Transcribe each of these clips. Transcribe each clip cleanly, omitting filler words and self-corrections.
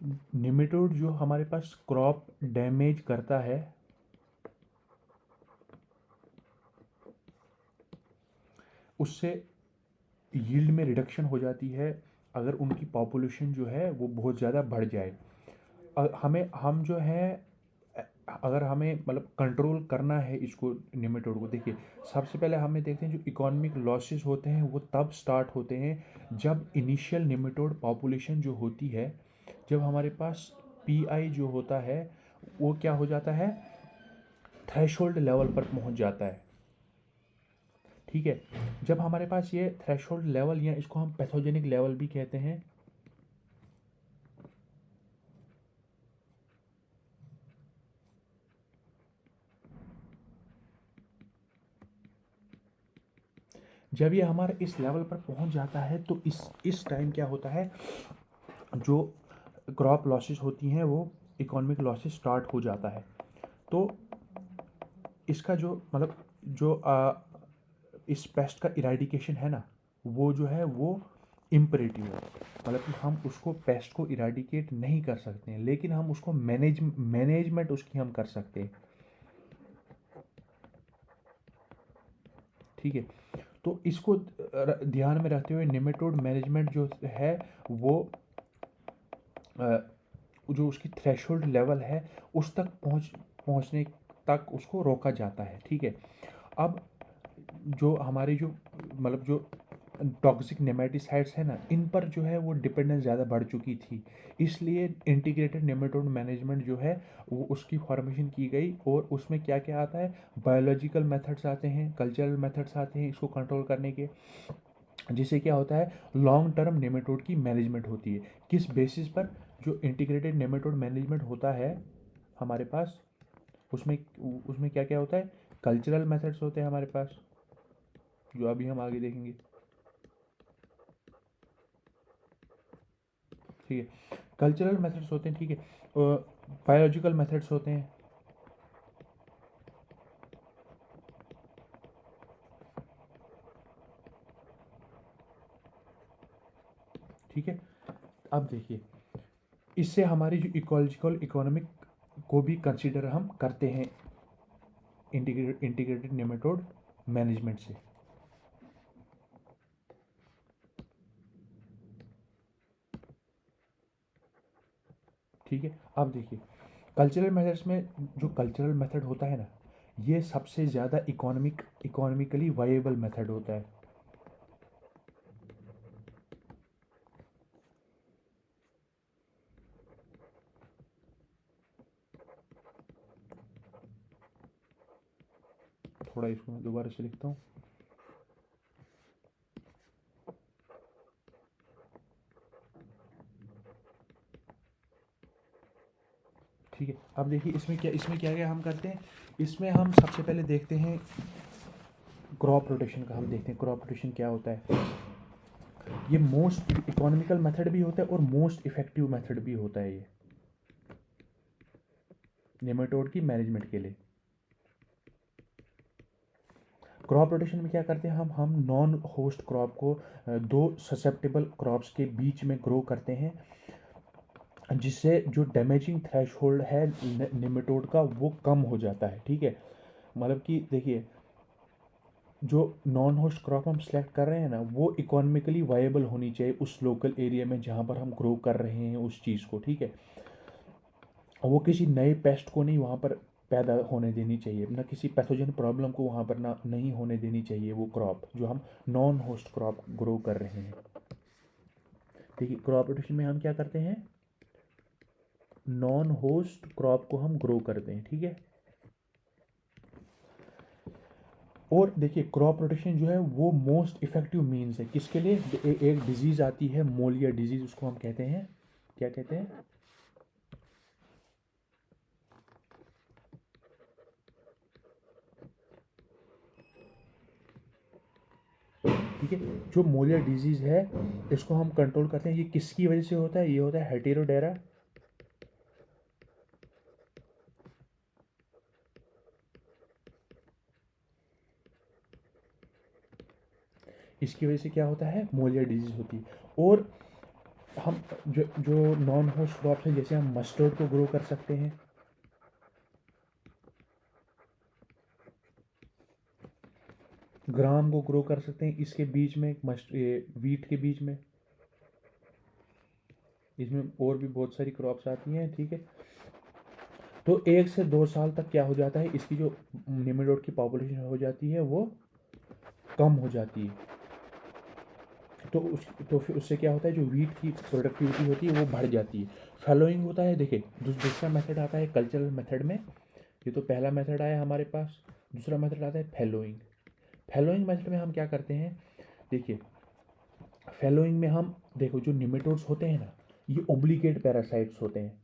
Nematode जो हमारे पास crop damage करता है, उससे यील्ड में रिडक्शन हो जाती है अगर उनकी पॉपुलेशन जो है वो बहुत ज़्यादा बढ़ जाए। हमें हम जो है अगर हमें मतलब कंट्रोल करना है इसको, निमेटोड को, देखिए सबसे पहले हमें देखते हैं जो इकोनॉमिक लॉसेस होते हैं वो तब स्टार्ट होते हैं जब इनिशियल निमेटोड पॉपुलेशन जो होती है, जब हमारे पास पीआई जो होता है वो क्या हो जाता है, थ्रेशोल्ड लेवल पर पहुंच जाता है। ठीक है, जब हमारे पास ये थ्रेशोल्ड लेवल या इसको हम पैथोजेनिक लेवल भी कहते हैं, जब ये हमारे इस लेवल पर पहुंच जाता है तो इस टाइम क्या होता है, जो क्रॉप लॉसेस होती हैं वो इकोनॉमिक लॉसेस स्टार्ट हो जाता है। तो इसका जो मतलब जो इस पेस्ट का इराडिकेशन है ना, वो जो है वो इम्परेटिव है। मतलब कि हम उसको पेस्ट को इराडिकेट नहीं कर सकते हैं, लेकिन हम उसको मैनेजमेंट उसकी हम कर सकते हैं। ठीक है, तो इसको ध्यान में रखते हुए निमेटोड मैनेजमेंट जो है वो जो उसकी थ्रेशोल्ड लेवल है उस तक पहुंचने तक उसको रोका जाता है। ठीक है, अब जो हमारी जो मतलब जो टॉक्सिक नेमेटिसाइड्स है ना, इन पर जो है वो डिपेंडेंस ज़्यादा बढ़ चुकी थी, इसलिए इंटीग्रेटेड नेमेटोड मैनेजमेंट जो है वो उसकी फॉर्मेशन की गई। और उसमें क्या क्या आता है, बायोलॉजिकल मेथड्स आते हैं, कल्चरल मेथड्स आते हैं इसको कंट्रोल करने के, जिससे क्या होता है लॉन्ग टर्म नेमेटोड की मैनेजमेंट होती है। किस बेसिस पर, जो इंटीग्रेटेड नेमेटोड मैनेजमेंट होता है हमारे पास, उसमें उसमें क्या क्या होता है, कल्चरल मेथड्स होते हैं हमारे पास, जो अभी हम आगे देखेंगे। ठीक है, कल्चरल मेथड्स होते हैं। ठीक है, बायोलॉजिकल मेथड्स होते हैं। ठीक है, अब देखिए इससे हमारी जो इकोलॉजिकल इकोनॉमिक को भी कंसीडर हम करते हैं इंटीग्रेटेड नेमेटोड मैनेजमेंट से। ठीक है, अब देखिए कल्चरल मेथड्स में, जो कल्चरल मेथड होता है ना, ये सबसे ज़्यादा इकोनॉमिकली वायेबल मेथड होता है। थोड़ा इसको मैं दोबारा से लिखता हूँ। ठीक है, अब देखिए इसमें क्या क्या हम करते हैं। इसमें हम सबसे पहले देखते हैं क्रॉप रोटेशन का, हम देखते हैं क्रॉप रोटेशन क्या होता है। ये मोस्ट इकोनॉमिकल मेथड भी होता है और मोस्ट इफेक्टिव मेथड भी होता है ये नेमेटोड की मैनेजमेंट के लिए। क्रॉप रोटेशन में क्या करते हैं, हम नॉन होस्ट क्रॉप को दो ससेप्टेबल क्रॉप्स के बीच में ग्रो करते हैं, जिससे जो डैमेजिंग थ्रेशोल्ड है निमेटोड का वो कम हो जाता है। ठीक है, मतलब कि देखिए जो नॉन होस्ट क्रॉप हम सेलेक्ट कर रहे हैं ना, वो इकोनॉमिकली वायेबल होनी चाहिए उस लोकल एरिया में जहाँ पर हम ग्रो कर रहे हैं उस चीज़ को। ठीक है, वो किसी नए पेस्ट को नहीं वहाँ पर पैदा होने देनी चाहिए, ना किसी पैथोजन प्रॉब्लम को वहाँ पर ना नहीं होने देनी चाहिए वो क्रॉप जो हम नॉन होस्ट क्रॉप ग्रो कर रहे हैं। देखिए क्रॉप रोटेशन में हम क्या करते हैं, नॉन होस्ट क्रॉप को हम ग्रो करते हैं। ठीक है, और देखिए क्रॉप रोटेशन जो है वो मोस्ट इफेक्टिव मीन्स है किसके लिए, एक डिजीज़ आती है मोलिया डिजीज़, उसको हम कहते हैं, क्या कहते हैं, ठीक है, जो मोलिया डिजीज़ है इसको हम कंट्रोल करते हैं। ये किसकी वजह से होता है, ये होता है हेटेरोडेरा, इसकी वजह से क्या होता है, मोलिया डिजीज़ होती है। और हम जो नॉन होस्ट क्रॉप्स हैं, जैसे हम मस्टर्ड को ग्रो कर सकते हैं, ग्राम को ग्रो कर सकते हैं, इसके बीच में वीट के बीच में, इसमें और भी बहुत सारी क्रॉप्स आती हैं, ठीक है। तो 1 से 2 साल तक क्या हो जाता है, इसकी जो निमेटोड की पॉपुलेशन हो जाती है वो कम हो जाती है। तो फिर उससे क्या होता है, जो वीट की प्रोडक्टिविटी होती है वो बढ़ जाती है। फैलोइंग होता है, देखिए दूसरा मेथड आता है कल्चरल मेथड में। ये तो पहला मेथड आया हमारे पास। दूसरा मेथड आता है फैलोइंग। फैलोइंग मेथड में हम क्या करते हैं, देखिए फैलोइंग में हम देखो जो निमेटोड्स होते हैं ना, ये ओब्लिगेट पैरासाइट्स होते हैं।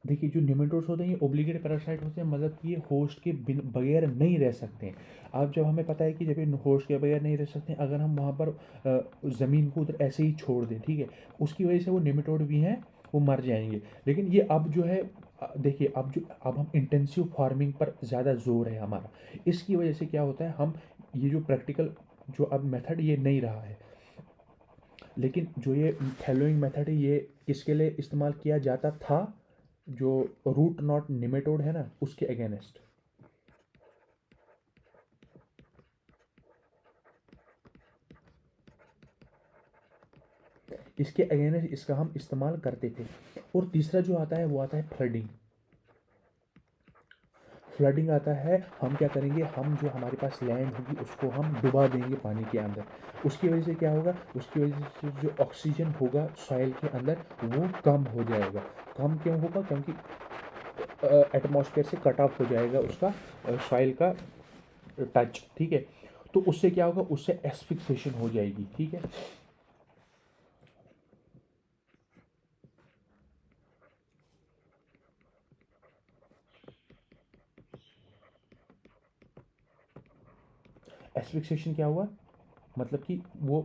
देखिए जो निमेटोड्स होते हैं ये ओब्लिगेट पैरासाइट होते हैं, मतलब कि ये होस्ट के बगैर नहीं रह सकते हैं। अब जब हमें पता है कि जब ये होस्ट के बगैर नहीं रह सकते हैं, अगर हम वहाँ पर ज़मीन को उधर ऐसे ही छोड़ दें, ठीक है, उसकी वजह से वो निमेटोड भी हैं वो मर जाएंगे। लेकिन ये अब जो है देखिए अब हम इंटेंसिव फार्मिंग पर ज़्यादा जोर है हमारा। इसकी वजह से क्या होता है, हम ये जो प्रैक्टिकल जो अब मेथड ये नहीं रहा है, लेकिन जो ये फैलोइंग मेथड है ये किसके लिए इस्तेमाल किया जाता था, जो रूट नॉट निमेटोड है ना उसके अगेंस्ट। इसके अगेंस्ट इसका हम इस्तेमाल करते थे। और तीसरा जो आता है वो आता है फ्लडिंग। फ्लडिंग आता है, हम क्या करेंगे, हम जो हमारे पास लैंड होगी उसको हम डुबा देंगे पानी के अंदर। उसकी वजह से क्या होगा, उसकी वजह से जो ऑक्सीजन होगा सॉइल के अंदर वो कम हो जाएगा। कम क्यों होगा, क्योंकि एटमॉस्फेयर से कट ऑफ हो जाएगा उसका सॉइल का टच, ठीक है। तो उससे क्या होगा, उससे एस्फिक्सेशन हो जाएगी, ठीक है। एस्फिक्सेशन क्या हुआ, मतलब कि वो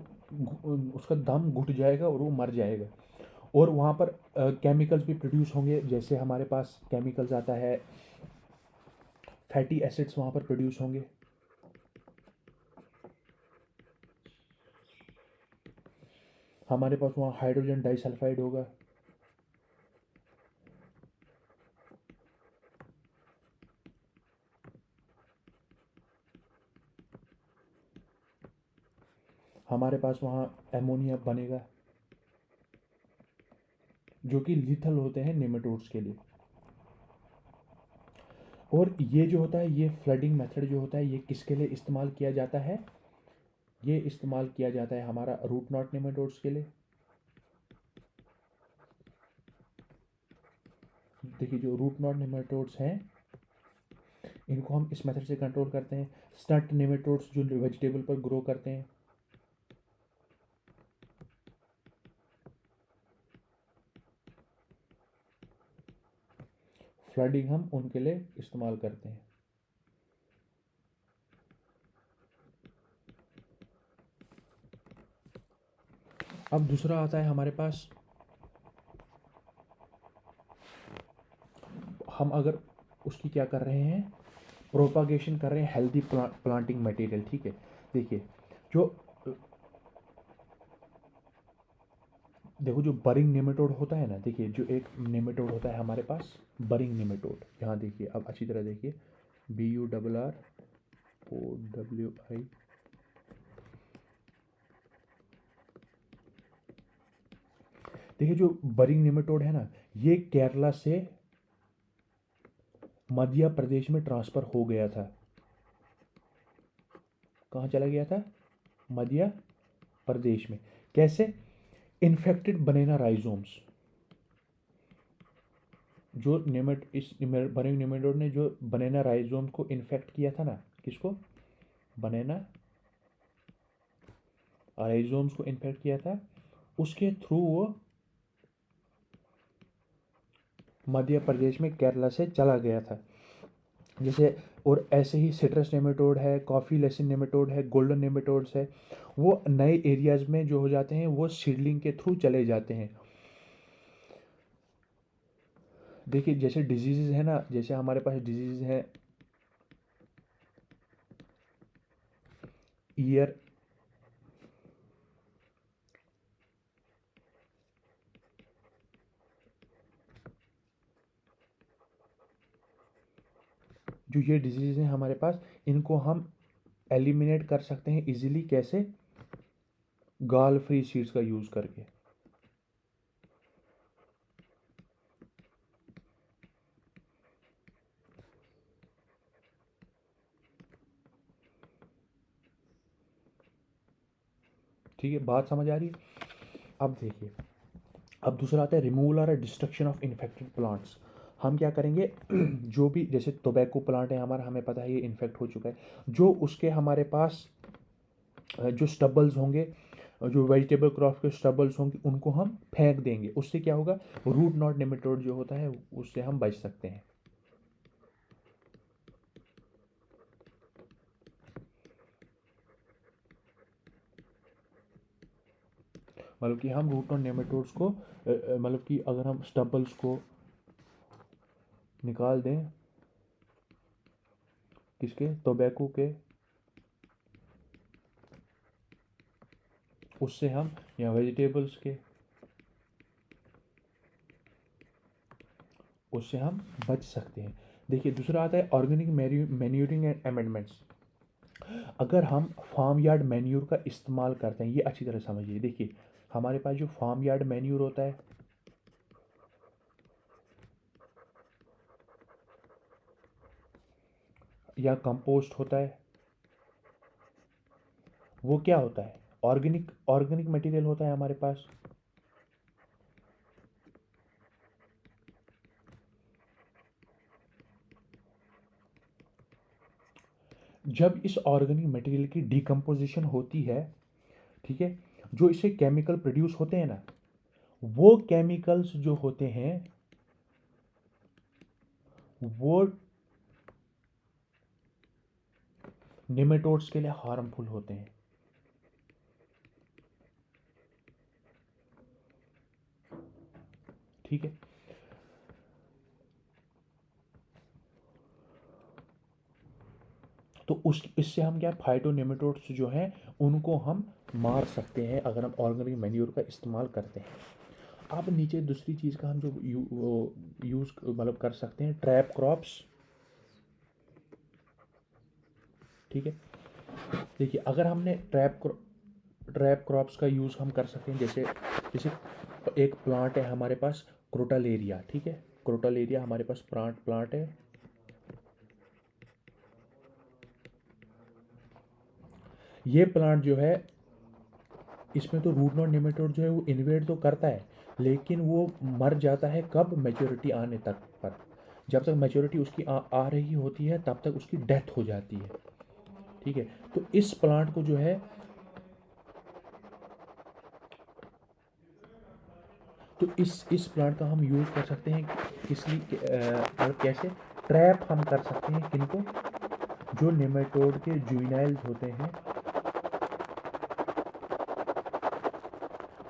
उसका दम घुट जाएगा और वो मर जाएगा। और वहाँ पर केमिकल्स भी प्रोड्यूस होंगे, जैसे हमारे पास केमिकल्स आता है, फैटी एसिड्स वहाँ पर प्रोड्यूस होंगे। हमारे पास वहाँ हाइड्रोजन डाइसल्फाइड होगा। हमारे पास वहाँ एमोनिया बनेगा, जो कि लिथल होते हैं नेमेटोड्स के लिए। और ये जो होता है, ये फ्लडिंग मेथड जो होता है, ये किसके लिए इस्तेमाल किया जाता है, ये इस्तेमाल किया जाता है हमारा रूट नॉट नेमेटोड्स के लिए। देखिए जो रूट नॉट नेमेटोड्स हैं इनको हम इस मेथड से कंट्रोल करते हैं। स्टंट नेमेटोड्स जो वेजिटेबल पर ग्रो करते हैं, फ्लडिंग हम उनके लिए इस्तेमाल करते हैं। अब दूसरा आता है हमारे पास, हम अगर उसकी क्या कर रहे हैं, प्रोपागेशन कर रहे हैं हेल्दी प्लांटिंग मटेरियल, ठीक है। देखिए जो देखो जो बरिंग नेमेटोड होता है ना, देखिए जो एक नेमेटोड होता है हमारे पास बरिंग नेमेटोड, यहाँ देखिए अब अच्छी तरह देखिए, BURROWI। देखिए जो बरिंग नेमेटोड है ना, ये केरला से मध्य प्रदेश में ट्रांसफ़र हो गया था। कहाँ चला गया था, मध्य प्रदेश में। कैसे, इन्फेक्टेड बनेना राइजोम्स, जो नेमेट इस बरिंग नेमेटोड ने जो बनेना राइजोम को इन्फेक्ट किया था ना, किसको, बनेना राइजोम्स को इन्फेक्ट किया था, उसके थ्रू वो मध्य प्रदेश में केरला से चला गया था। जैसे और ऐसे ही सिट्रस नेमेटोड है, कॉफ़ी लेसिन नेमेटोड है, गोल्डन नेमेटोड्स है, वो नए एरियाज़ में जो हो जाते हैं वो सीडलिंग के थ्रू चले जाते हैं। देखिए जैसे डिजीज़ है ना, जैसे हमारे पास डिजीज़ है ईयर, जो ये डिजीज़ हैं हमारे पास, इनको हम एलिमिनेट कर सकते हैं इजीली। कैसे? गाल फ्री सीड्स का यूज़ करके। ठीक है, बात समझ आ रही है? अब देखिए, अब दूसरा आता है रिमूवल और डिस्ट्रक्शन ऑफ इन्फेक्टेड प्लांट्स। हम क्या करेंगे जो भी जैसे टोबैको प्लांट है हमारा, हमें पता है ये इन्फेक्ट हो चुका है, जो उसके हमारे पास जो स्टबल्स होंगे, जो वेजिटेबल क्रॉप के स्टबल्स होंगे, उनको हम फेंक देंगे। उससे क्या होगा? रूट नॉट नेमेटोड जो होता है उससे हम बच सकते हैं। मतलब कि हम रूट नॉट नेमेटोड्स को मतलब कि अगर हम स्टबल्स को निकाल दें, किसके? टोबैको के, उससे हम, या वेजिटेबल्स के, उससे हम बच सकते हैं। देखिए दूसरा आता है ऑर्गेनिक मैन्यूरिंग एंड अमेंडमेंट्स। अगर हम फार्म यार्ड मैन्यूर का इस्तेमाल करते हैं, ये अच्छी तरह समझिए। देखिए हमारे पास जो फार्म यार्ड मैन्यूर होता है, या कंपोस्ट होता है, वो क्या होता है? ऑर्गेनिक ऑर्गेनिक मटेरियल होता है हमारे पास। जब इस ऑर्गेनिक मटेरियल की डिकम्पोजिशन होती है, ठीक है, जो इससे केमिकल प्रोड्यूस होते हैं ना, वो केमिकल्स जो होते हैं वो निमेटोड्स के लिए हार्मफुल होते हैं। ठीक है, तो उस इससे हम क्या, फाइटोनेमेटोड्स जो हैं उनको हम मार सकते हैं अगर हम ऑर्गेनिक मैन्योर का इस्तेमाल करते हैं। अब नीचे दूसरी चीज़ का हम जो यूज़ मतलब कर सकते हैं, ट्रैप क्रॉप्स। ठीक है, देखिए अगर हमने ट्रैप क्रॉप्स का यूज़ हम कर सकते हैं, जैसे जैसे एक प्लांट है हमारे पास, क्रोटालेरिया। ठीक है, क्रोटालेरिया हमारे पास प्लांट प्लांट है। ये प्लांट जो है, इसमें तो रूट नॉट निमेटोड जो है वो इन्वेड तो करता है, लेकिन वो मर जाता है कब? मैच्योरिटी आने तक पर। जब तक मैच्योरिटी उसकी आ रही होती है तब तक उसकी डेथ हो जाती है। ठीक है, तो इस प्लांट को जो है, तो इस प्लांट का हम यूज़ कर सकते हैं किस लिए, और कैसे ट्रैप हम कर सकते हैं किनको? जो नेमेटोड के जुवेनाइल्स होते हैं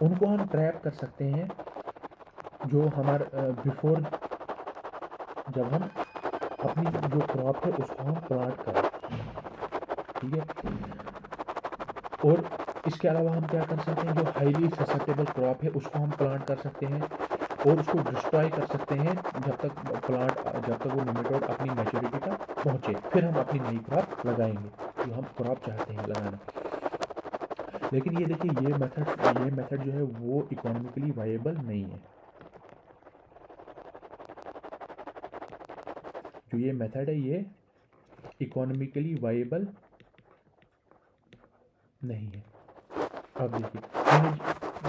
उनको हम ट्रैप कर सकते हैं, जो हमारे बिफोर, जब हम अपनी जो क्रॉप है उसको हम प्लांट करें। ठीक है, और इसके अलावा हम क्या कर सकते हैं, जो हाईली ससेप्टेबल क्रॉप है उसको हम प्लांट कर सकते हैं और उसको डिस्ट्रॉय कर सकते हैं जब तक वो निमेटोड अपनी मैच्योरिटी तक पहुँचे, फिर हम अपनी नई क्रॉप लगाएंगे जो हम क्रॉप चाहते हैं लगाना। लेकिन ये देखिए, ये मेथड जो है वो इकोनॉमिकली वायेबल नहीं है। जो ये मेथड है ये इकोनॉमिकली वायेबल नहीं है। अब देखिए, मैंने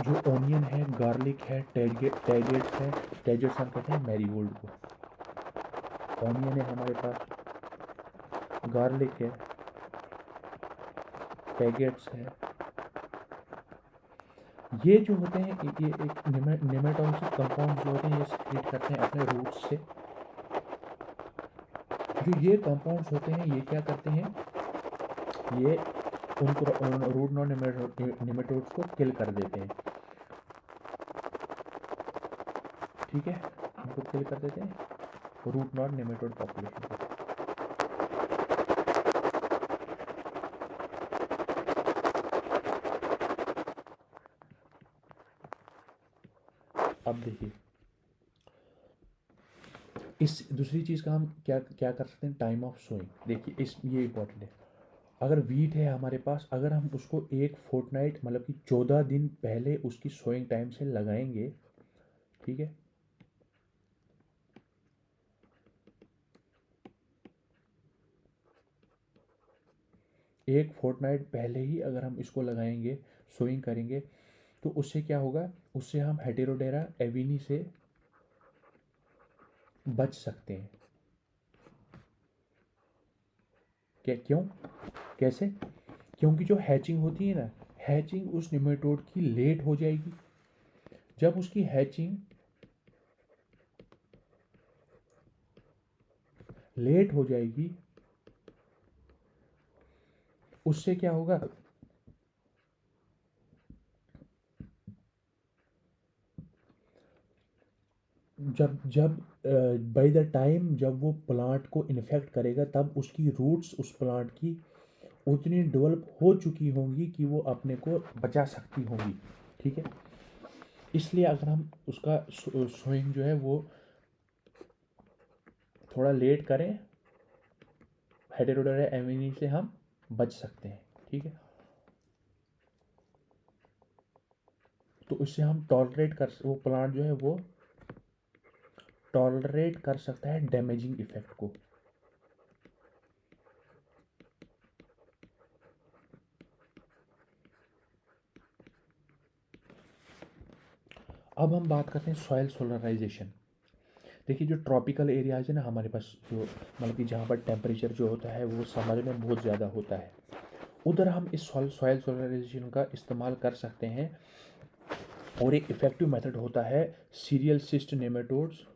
जो ओनियन है, गार्लिक है, टैगेट्स है, टैगेट्स हम कहते हैं मैरीगोल्ड को। ओनियन है हमारे पास, गार्लिक है, टैगेट्स है, ये जो होते हैं ये एक नेमेटोड कंपाउंड जो होते हैं, ये सीक्रेट करते हैं अपने रूट्स से। जो ये कंपाउंड्स होते हैं ये क्या करते हैं, ये उनको रूट नॉन नेमेटोड्स को किल कर देते हैं। ठीक है, इनको क्लिक कर देते हैं रूट नॉट नेमेटोड पॉपुलेशन को। अब देखिए इस दूसरी चीज़ का हम क्या क्या कर सकते हैं, टाइम ऑफ सोइंग। देखिए इस ये इंपॉर्टेंट है। अगर वीट है हमारे पास, अगर हम उसको एक फोर्टनाइट मतलब कि 14 दिन पहले उसकी सोइंग टाइम से लगाएंगे, ठीक है, एक फोर्टनाइट पहले ही अगर हम इसको लगाएंगे, सोइंग करेंगे, तो उससे क्या होगा, उससे हम हेटेरोडेरा एविनी से बच सकते हैं। क्या, क्यों, कैसे? क्योंकि जो हैचिंग होती है ना, हैचिंग उस निमेटोड की लेट हो जाएगी। जब उसकी हैचिंग लेट हो जाएगी, उससे क्या होगा, जब जब बाय द टाइम जब वो प्लांट को इन्फेक्ट करेगा, तब उसकी रूट्स उस प्लांट की उतनी डेवलप हो चुकी होंगी कि वो अपने को बचा सकती होंगी, ठीक है। इसलिए अगर हम उसका सोइंग जो है वो थोड़ा लेट करें, हेटेरोडोरा एमिनी से हम बच सकते हैं, ठीक है। तो उससे हम टॉलरेट कर, वो प्लांट जो है वो टॉलरेट कर सकता है डैमेजिंग इफेक्ट को। अब हम बात करते हैं सॉइल सोलराइजेशन। देखिए जो ट्रॉपिकल एरियाज है ना हमारे पास, जो मतलब कि जहाँ पर टेम्परेचर जो होता है वो समर में बहुत ज़्यादा होता है, उधर हम इस सॉइल सोलराइजेशन का इस्तेमाल कर सकते हैं। और एक इफ़ेक्टिव मेथड होता है सीरियल सिस्ट नेमेटोड्स,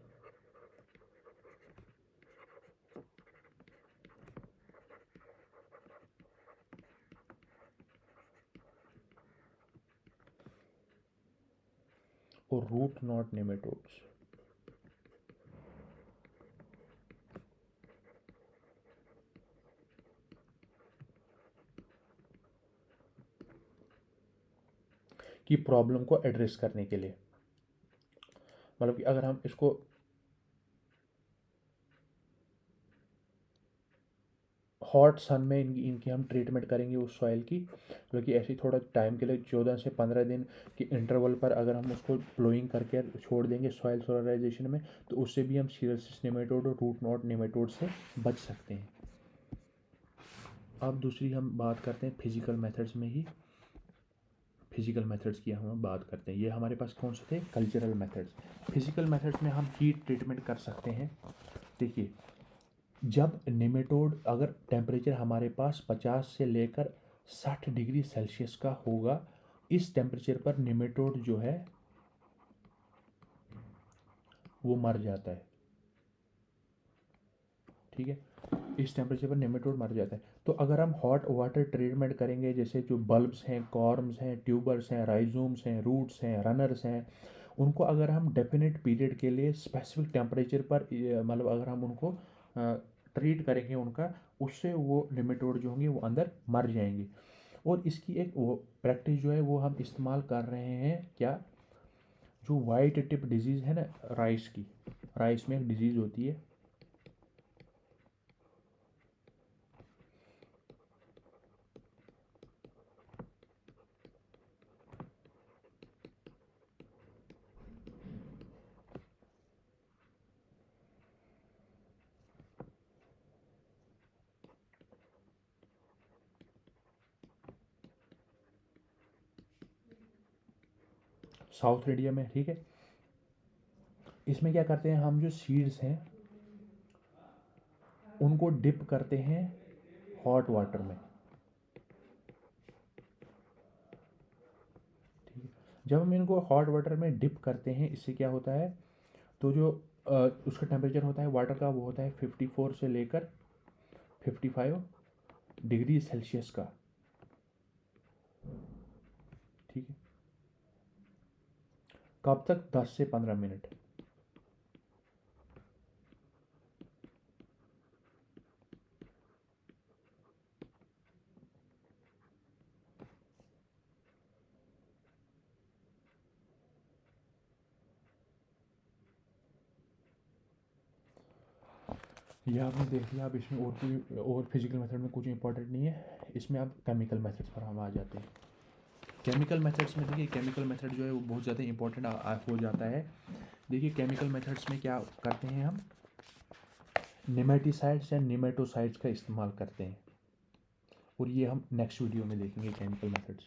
और रूट नॉट नेमेटोड्स। की प्रॉब्लम को एड्रेस करने के लिए, मतलब कि अगर हम इसको हॉट सन में इनकी हम ट्रीटमेंट करेंगे उस सॉइल की, मतलब कि ऐसे थोड़ा टाइम के लिए 14 से 15 दिन के इंटरवल पर अगर हम उसको प्लोइंग करके छोड़ देंगे सॉइल सोलराइजेशन में, तो उससे भी हम सीरियसिस नेमेटोड और रूट नॉट नेमेटोड से बच सकते हैं। अब दूसरी हम बात करते हैं फिजिकल मेथड्स में ही, फिजिकल मेथड्स की हम बात करते हैं। ये हमारे पास कौन से थे, कल्चरल मेथड्स। फिजिकल मेथड्स में हम हीट ट्रीटमेंट कर सकते हैं। देखिए जब नेमेटोड, अगर टेम्परेचर हमारे पास 50 से लेकर 60 डिग्री सेल्सियस का होगा, इस टेम्परेचर पर नेमेटोड जो है वो मर जाता है, ठीक है। इस टेम्परेचर पर नेमेटोड मर जाता है। तो अगर हम हॉट वाटर ट्रीटमेंट करेंगे, जैसे जो बल्ब्स हैं, कॉर्म्स हैं, ट्यूबर्स हैं, राइजोम्स हैं, रूट्स हैं, रनर्स हैं, उनको अगर हम डेफिनेट पीरियड के लिए स्पेसिफिक टेम्परेचर पर मतलब अगर हम उनको ट्रीट करेंगे उनका, उससे वो नेमेटोड जो होंगे वो अंदर मर जाएंगे। और इसकी एक वो प्रैक्टिस जो है वो हम इस्तेमाल कर रहे हैं, क्या, जो वाइट टिप डिजीज़ है ना राइस की, राइस में एक डिजीज़ होती है, साउथ इंडिया में, ठीक है। इसमें क्या करते हैं हम, जो सीड्स हैं उनको डिप करते हैं हॉट वाटर में, ठीक है। जब हम इनको हॉट वाटर में डिप करते हैं, इससे क्या होता है, तो जो उसका टेम्परेचर होता है वाटर का, वो होता है 54 से लेकर 55 डिग्री सेल्सियस का, ठीक है। कब तक, 10 से 15 मिनट। ये आपने देख लिया। अब इसमें और कोई और फिजिकल मेथड में कुछ इंपॉर्टेंट नहीं है। इसमें अब केमिकल मेथड्स पर हम आ जाते हैं। केमिकल मेथड्स में देखिए, केमिकल मेथड जो है वो बहुत ज़्यादा इंपॉर्टेंट हो जाता है। देखिए केमिकल मेथड्स में क्या करते हैं हम, नेमेटिसाइड्स या नेमेटोसाइड्स का इस्तेमाल करते हैं, और ये हम नेक्स्ट वीडियो में देखेंगे केमिकल मेथड्स।